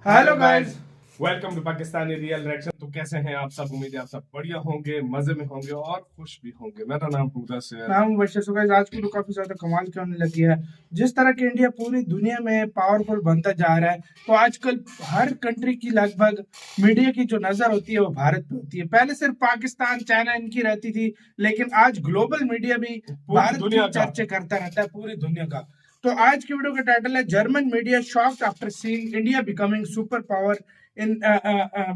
Hello guys, welcome to Pakistani real reaction. तो कैसे हैं आप सब? उम्मीद है आप सब बढ़िया होंगे, मजे में होंगे और खुश भी होंगे। मेरा नाम मुदस्सिर है। नाम बशर। सो गाइस, आज की तो काफी ज्यादा कमाल की होने लगी है। जिस तरह की इंडिया पूरी दुनिया में पावरफुल बनता जा रहा है, तो आजकल हर कंट्री की लगभग मीडिया की जो नजर होती है वो भारत पे होती है। पहले सिर्फ पाकिस्तान, चाइना इनकी रहती थी, लेकिन आज ग्लोबल मीडिया भी भारत की चर्चा करता रहता है, पूरी दुनिया का। तो आज की वीडियो का टाइटल है German media shocked after seeing India becoming super power in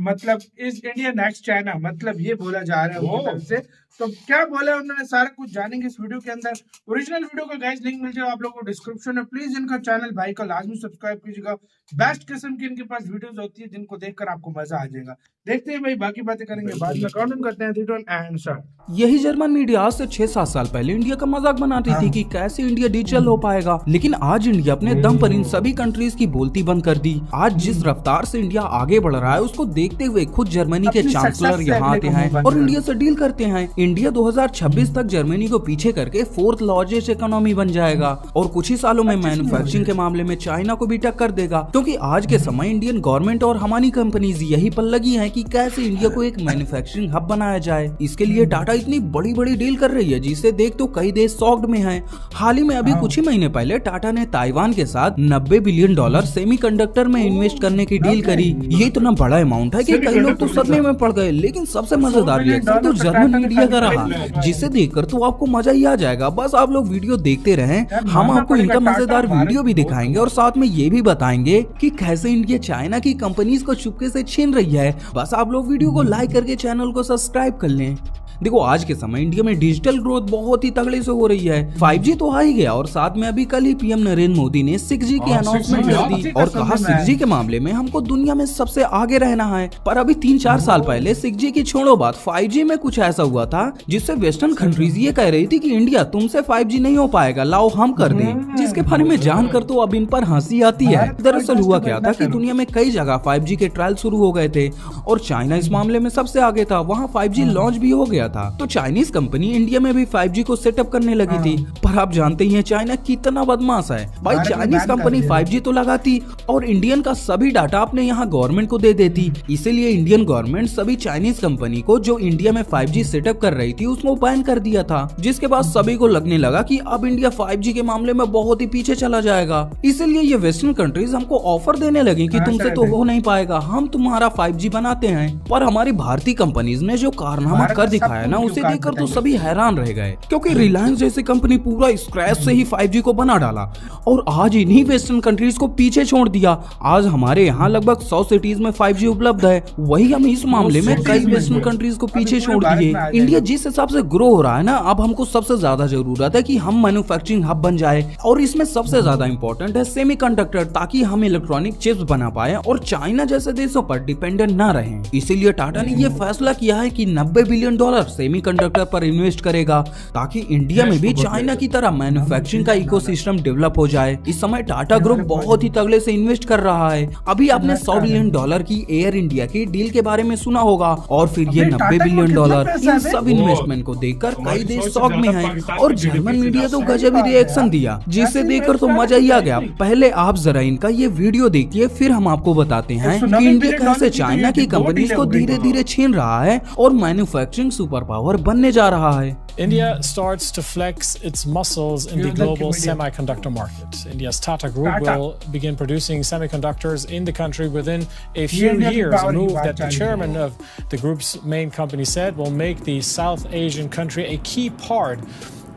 मतलब इज इंडिया नेक्स्ट चाइना, मतलब ये बोला जा रहा है उनकी तरफ से। तो क्या बोला उन्होंने सारा कुछ जानेंगे इस वीडियो के अंदर। ओरिजिनल वीडियो का गाइस लिंक मिल जाएगा आप लोगों को डिस्क्रिप्शन में। प्लीज इनका चैनल भाई का लाजमी सब्सक्राइब कीजिएगा। बेस्ट किस्म की इनके पास वीडियोस होती है जिनको देखकर आपको मजा आ जाएगा। देखते हैं भाई, बाकी बातें करेंगे बाद में। काउंट करते हैं 3 2 1 एंड स्टार्ट। यही जर्मन मीडिया आज से 6-7 साल पहले इंडिया का मजाक बनाती थी कि कैसे इंडिया डिजिटल हो पाएगा, लेकिन आज इंडिया अपने दम पर इन सभी कंट्रीज की बोलती बंद कर दी। आज जिस रफ्तार से इंडिया आगे बढ़ रहा है उसको देखते हुए खुद जर्मनी के चांसलर यहाँ आते हैं और इंडिया से डील करते हैं। इंडिया 2026 तक जर्मनी को पीछे करके 4th लार्जेस्ट इकोनॉमी बन जाएगा और कुछ ही सालों में मैन्युफैक्चरिंग के मामले में चाइना को भी टक्कर देगा, क्योंकि आज के समय इंडियन गवर्नमेंट और हमारी कंपनीज यही पर लगी है कि कैसे इंडिया को एक मैन्युफैक्चरिंग हब बनाया जाए। इसके लिए टाटा इतनी बड़ी बड़ी डील कर रही है जिसे देख तो कई देश शॉक्ड में हैं। हाल ही में अभी कुछ ही महीने पहले टाटा ने ताइवान के साथ $90 बिलियन सेमीकंडक्टर में इन्वेस्ट करने की डील करी। ये इतना बड़ा अमाउंट है कि कई लोग तो सदमे में पड़ गए, लेकिन सबसे मजेदार रिएक्शन तो जर्मन मीडिया का रहा, जिसे देखकर तो आपको मजा ही आ जाएगा। बस आप लोग वीडियो देखते रहें, हम आपको इनका मजेदार वीडियो भी दिखाएंगे और साथ में ये भी बताएंगे कि कैसे इंडिया चाइना की कंपनीज को चुपके से छीन रही है। बस आप लोग वीडियो को लाइक करके चैनल को सब्सक्राइब कर लें। देखो, आज के समय इंडिया में डिजिटल ग्रोथ बहुत ही तगड़े से हो रही है। 5G तो आ ही गया और साथ में अभी कल ही पीएम नरेंद्र मोदी ने 6G की अनाउंसमेंट कर दी और कहा 6G के मामले में हमको दुनिया में सबसे आगे रहना है। पर अभी 3-4 साल पहले 6G की छोड़ो बात, 5G में कुछ ऐसा हुआ था जिससे वेस्टर्न कंट्रीज ये कह रही थी कि इंडिया तुमसे 5G नहीं हो पाएगा, लाओ हम कर दें, जिसके बारे में जानकर तो अब इन पर हंसी आती है। दरअसल हुआ क्या था कि दुनिया में कई जगह 5G के ट्रायल शुरू हो गए थे और चाइना इस मामले में सबसे आगे था, वहाँ 5G लॉन्च भी हो गया था। तो चाइनीज कंपनी इंडिया में भी 5G को सेटअप करने लगी थी। पर आप जानते ही हैं चाइना कितना बदमाश है भाई। चाइनीज कंपनी 5G तो लगाती और इंडियन का सभी डाटा अपने यहाँ गवर्नमेंट को दे देती। इसीलिए इंडियन गवर्नमेंट सभी चाइनीज कंपनी को जो इंडिया में 5G सेटअप कर रही थी उसको बैन कर दिया था, जिसके बाद सभी को लगने लगा कि अब इंडिया 5G के मामले में बहुत ही पीछे चला जाएगा। इसीलिए ये वेस्टर्न कंट्रीज हमको ऑफर देने लगी कि तुमसे तो हो नहीं पाएगा, हम तुम्हारा 5G बनाते हैं। पर हमारी भारतीय कंपनीज ने जो कारनामा कर दिखाया ना, उसे देखकर तो सभी हैरान रह गए, क्योंकि रिलायंस जैसी कंपनी पूरा स्क्रैच से ही 5G को बना डाला और आज इन्हीं वेस्टर्न कंट्रीज को पीछे छोड़ दिया। आज हमारे यहाँ लगभग 100 सिटीज में 5G उपलब्ध है, वही हम इस मामले में कई वेस्टर्न कंट्रीज को पीछे छोड़ दिए। इंडिया जिस हिसाब से ग्रो हो रहा है ना, अब हमको सबसे ज्यादा जरूरत है कि हम मैन्युफैक्चरिंग हब बन जाए और इसमें सबसे ज्यादा इंपॉर्टेंट है सेमीकंडक्टर, ताकि हम इलेक्ट्रॉनिक चिप्स बना पाए और चाइना जैसे देशों पर डिपेंडेंट न रहें। इसीलिए टाटा ने यह फैसला किया है कि $90 बिलियन सेमीकंडक्टर पर इन्वेस्ट करेगा, ताकि इंडिया में भी चाइना की तरह मैन्युफैक्चरिंग का इकोसिस्टम डेवलप हो जाए। इस समय टाटा ग्रुप बहुत ही तगड़े से इन्वेस्ट कर रहा है। अभी आपने $100 बिलियन की एयर इंडिया की डील के बारे में सुना होगा और फिर ये $90 बिलियन, इन सब इन्वेस्टमेंट को देखकर कई देश शॉक में हैं और जर्मन मीडिया तो गजब ही रिएक्शन दिया, जिसे देखकर तो मजा ही आ गया। पहले आप जरा इनका ये वीडियो देखिए, फिर हम आपको बताते हैं कि इंडिया कैसे चाइना की कंपनीज को धीरे धीरे छीन रहा है और मैन्युफैक्चरिंग सुपर पावर बनने जा रहा है। India starts to flex its muscles in the global semiconductor market. India's Tata Group will begin producing semiconductors in the country within a few years, a move that the chairman of the group's main company said will make the South Asian country a key part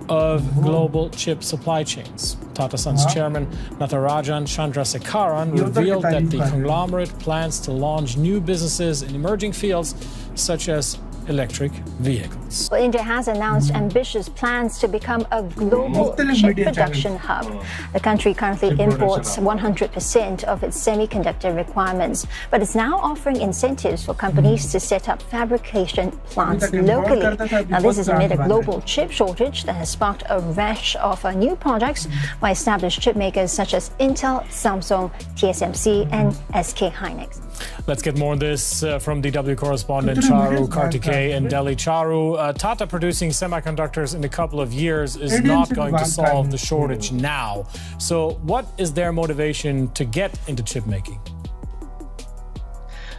of global chip supply chains. Tata Sons chairman Natarajan Chandrasekaran revealed that the conglomerate plans to launch new businesses in emerging fields such as electric vehicles. Well, India has announced ambitious plans to become a global chip production hub. The country currently imports 100% of its semiconductor requirements, but is now offering incentives for companies to set up fabrication plants locally. Now, this is amid a global chip shortage that has sparked a rush of new projects by established chip makers such as Intel, Samsung, TSMC, and SK Hynix. Let's get more on this from DW correspondent Charu Kartikeya in Delhi. Charu, Tata producing semiconductors in a couple of years is not going to solve the shortage now. So what is their motivation to get into chip making?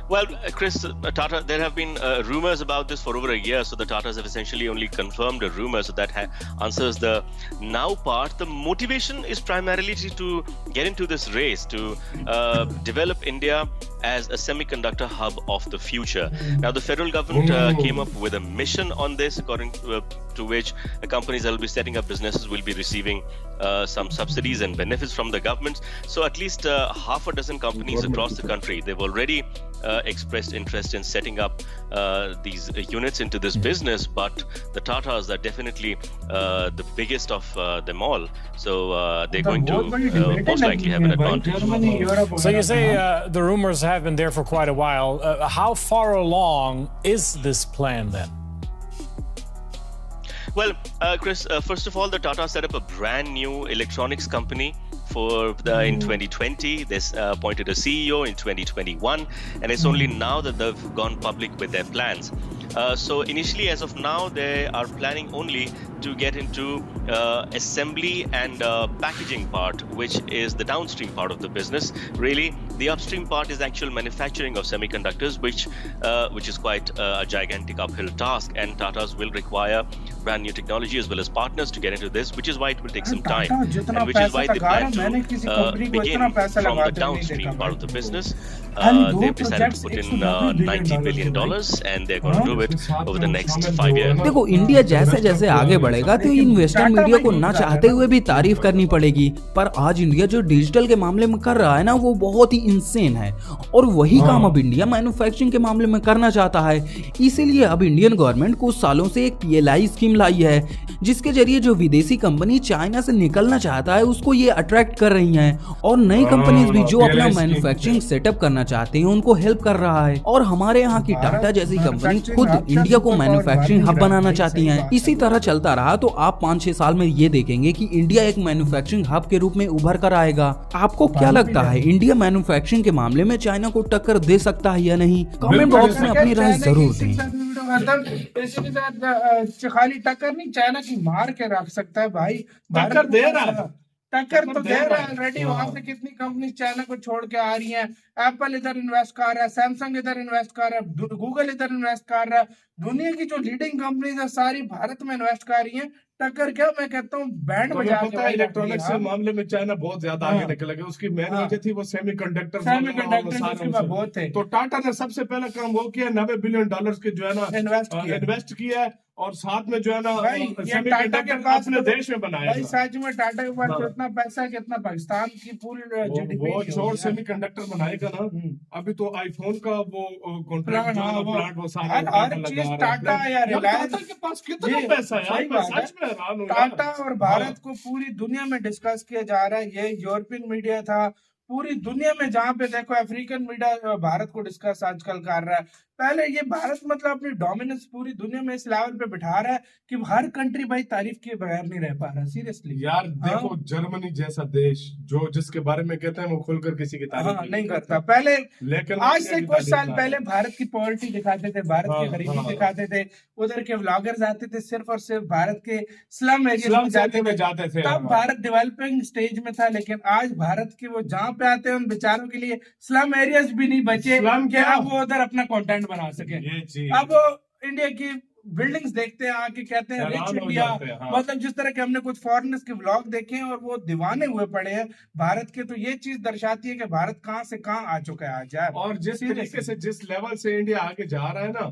Well, Chris, Tata, there have been rumors about this for over a year, so the Tatas have essentially only confirmed a rumor, so that answers the now part. The motivation is primarily to get into this race, to develop India as a semiconductor hub of the future. Now, the federal government came up with a mission on this, according to which the companies that will be setting up businesses will be receiving some subsidies and benefits from the government. So at least half a dozen companies across the country, they've already expressed interest in setting up these units into this business, but the Tatas are definitely the biggest of them all. So they're going to most likely have an advantage. So you say the rumors have been there for quite a while. How far along is this plan then? Well, Chris, first of all, the Tata set up a brand new electronics company in 2020. They appointed a CEO in 2021, and it's only now that they've gone public with their plans. So initially, as of now, they are planning only to get into assembly and packaging part, which is the downstream part of the business. Really, the upstream part is actual manufacturing of semiconductors, which is quite a gigantic uphill task, and Tatas will require brand new technology as well as partners to get into this, which is why it will take some time, and which is why they plan to begin from the downstream part of the business. They've decided to put in $90 billion, and they're going to do it over the next 5 years. देखो, India जैसे जैसे आगे बढ़ेगा तो in western media को ना चाहते हुए भी तारीफ करनी पड़ेगी, पर आज इंडिया जो डिजिटल के मामले में कर रहा है ना, वो बहुत ही इंसेन है, और वही काम अब इंडिया मैन्युफैक्चरिंग के मामले में करना चाहता है। इसीलिए अब इंडियन गवर्नमेंट कुछ सालों से एक PLI स्कीम लाई है, जिसके जरिए जो विदेशी कंपनी चाइना से निकलना चाहता है उसको ये अट्रैक्ट कर रही हैं, और नई कंपनीज भी जो अपना मैन्युफैक्चरिंग सेटअप करना चाहते हैं उनको हेल्प कर रहा है। और हमारे यहाँ की टाटा जैसी कंपनी खुद इंडिया को मैन्युफैक्चरिंग हब बनाना चाहती हैं। इसी तरह चलता रहा तो आप 5-6 साल में ये देखेंगे कि इंडिया एक मैन्युफैक्चरिंग हब के रूप में उभर कर आएगा। आपको क्या लगता है, इंडिया मैन्युफैक्चरिंग के मामले में चाइना को टक्कर दे सकता है या नहीं? कमेंट बॉक्स में अपनी राय जरूर दें। खाली टक्कर नहीं, चाइना की मार के रख सकता है भाई। टक्कर दे रहा है, टक्कर तो दे रहा है ऑलरेडी। वहां से कितनी कंपनी चाइना को छोड़ के आ रही हैं। एप्पल इधर इन्वेस्ट कर रहा है, सैमसंग इधर इन्वेस्ट कर रहा है, गूगल इधर इन्वेस्ट कर रहा है। दुनिया की जो लीडिंग कंपनीज है सारी भारत में इन्वेस्ट कर रही हैं। टक्कर क्या, मैं कहता हूँ बैंड बजा के। इलेक्ट्रॉनिक्स के मामले में चाइना बहुत ज्यादा आगे निकल गया। उसकी मेन वजह थी वो सेमीकंडक्टर बहुत थे। तो टाटा ने सबसे पहला काम वो किया, $90 बिलियन के जो है ना इन्वेस्ट किया है, और साथ में जो है ना टाटा के पास अपने देश में बनाया। भाई सच में टाटा के पास कितना पैसा है, कितना पाकिस्तान की पूरी जीडीपी वो छोड़ सेमीकंडक्टर बनाएगा ना। अभी तो आईफोन का वो कॉन्ट्रैक्ट वो सारा हर चीज टाटा या रिलायंस के पास कितना पैसा है। सच में हैरान हूं। टाटा और भारत को पूरी दुनिया में डिस्कस किया जा रहा है। ये यूरोपियन मीडिया था, पूरी दुनिया में जहाँ पे देखो अफ्रीकन मीडिया भारत को डिस्कस आजकल कर रहा है। पहले ये भारत मतलब अपनी डोमिनेंस पूरी दुनिया में इस लेवल पे बिठा रहा है कि हर कंट्री भाई तारीफ के बगैर नहीं रह पा रहा। सीरियसली यार देखो, जर्मनी जैसा देश जो जिसके बारे में कहते हैं वो खुलकर किसी की तारीफ नहीं करता पहले। लेकिन आज से कुछ साल पहले भारत की पॉवर्टी दिखाते थे, भारत की गरीबी दिखाते थे। उधर के व्लॉगर्स आते थे, सिर्फ और सिर्फ भारत के स्लम एरिया में जाते थे। तब भारत डेवलपिंग स्टेज में था, लेकिन आज भारत के वो जहाँ पे आते हैं उन बेचारों के लिए स्लम एरियाज भी नहीं बचे कि अब वो उधर अपना कंटेंट बना सके। अब इंडिया की बिल्डिंग्स देखते हैं, आके कहते हैं रिच इंडिया। मतलब जिस तरह के हमने कुछ फॉरेनर्स के व्लॉग देखे हैं और वो दीवाने हुए पड़े हैं भारत के, तो ये चीज दर्शाती है कि भारत कहाँ से कहाँ आ चुका है आज। और जिस तरीके से जिस लेवल से इंडिया आगे जा रहा है ना,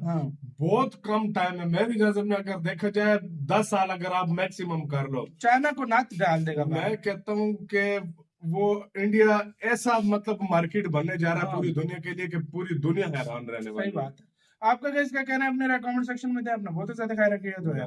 बहुत कम टाइम में, मेरी नजर में अगर देखा जाए 10 साल अगर आप मैक्सिमम कर लो, चाइना को नाच डाल देगा। मैं कहता हूँ कि वो इंडिया ऐसा मतलब मार्केट बनने जा रहा है पूरी दुनिया के लिए कि पूरी दुनिया हैरान रहने वाली। सही बात है। आपका क्या इसका कहना है, अपने कमेंट सेक्शन में दे। अपना बहुत ज्यादा ख्याल रखिएगा।